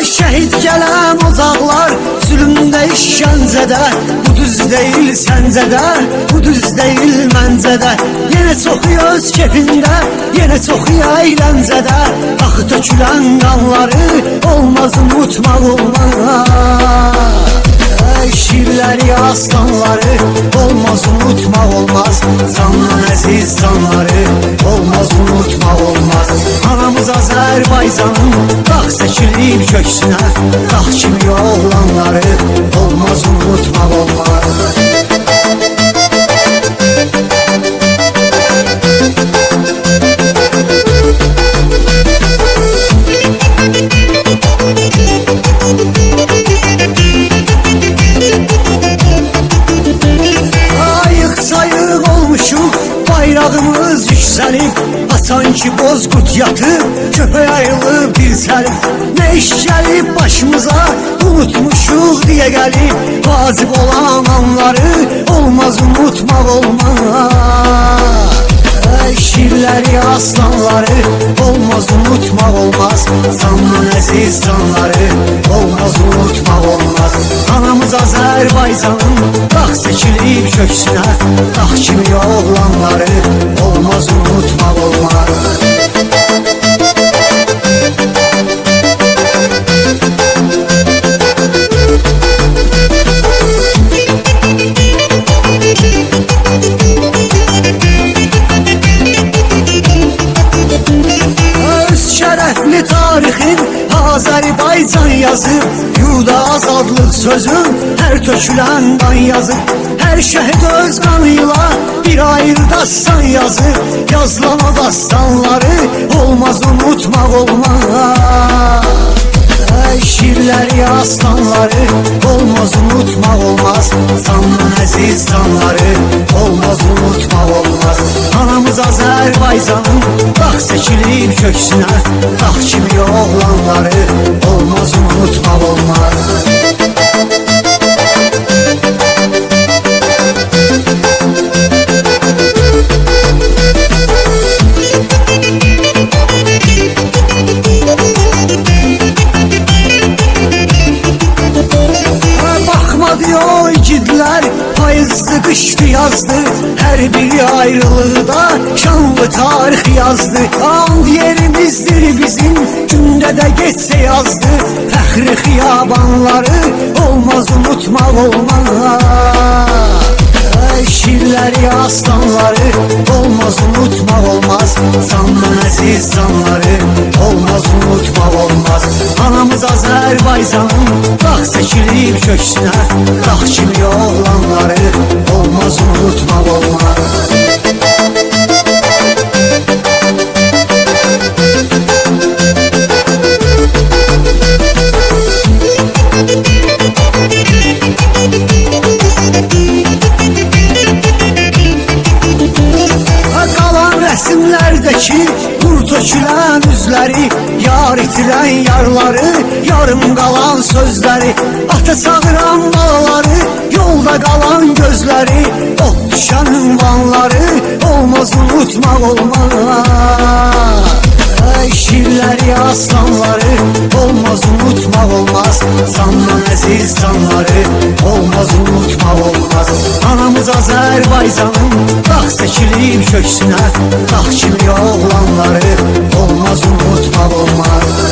Şehit gelen ocaqlar zülümdə işgəncədə, bu düz deyil səncədə, bu düz deyil məncədə. Yenə çoxu öz kefində, yenə çoxu əyləncədə, axı tökülən qanları olmaz unutmaq olmaz. Şirləri, aslanları olmaz unutmaq olmaz. Candan əziz canları olmaz unutmaq olmaz. Anamız Azərbaycanın dağ çəkilib köksünə, dağ kimi oğlanları olmaz unutmaq olmaz. Bayrağımız yüksəlib, açan ki bozqurt yatıb, köpək ayrılıb bir səlib. Nə iş gəlib başımıza, unutmuşuq deyə gəlib, vacib olan anları olmaz unutmaq olmaz. Şirləri, aslanları olmaz unutmaq olmaz. Candan əziz canları olmaz unutmaq olmaz. Anamız Azərbaycanın dağ çəkilib köksünə, dağ kimi oğlanları olmaz unutmaq olmaz. Tarixin Azərbaycan yazıb, yurda azadlıq sözün hər tökülən qan yazıb. Hər şəhid öz qanıyla bir ayrı dastan yazıb, yazılan o dastanları olmaz unutmaq olmaz. Şirləri, aslanları olmaz unutmaq olmaz. Candan əziz canları olmaz unutmaq olmaz. Anamız Azərbaycanın dağ çəkilib köksünə, dağ kimi oğlanları olmaz unutmaq olmaz. O igidlər payızdı, qışdı, yazdı, hər biri ayrılıqda şanlı tarix yazdı. And yerimizdir bizim, gündə də geçsə yazdı, fəxri xiyabanları olmaz unutmaq olmaz. Şirləri, aslanları olmaz unutmaq olmaz. Candan əziz canları olmaz unutmaq olmaz. Anamız Azərbaycanın dağ çəkilib köksünə, dağ kimi oğlanları olmaz unutmaq olmaz. Rəsimlərdəki nur tökülən üzləri, yar itirən yarları, yarım qalan sözləri, ata çağıran balaları, yolda qalan gözləri, ot düşən ünvanları olmaz unutmaq olmaz. Şirləri, aslanları olmaz unutmaq olmaz. Candan əziz canları olmaz unutmaq olmaz. Anamız Azərbaycanın dağ çəkilib köksünə, dağ kimi oğlanları olmaz unutmaq olmaz.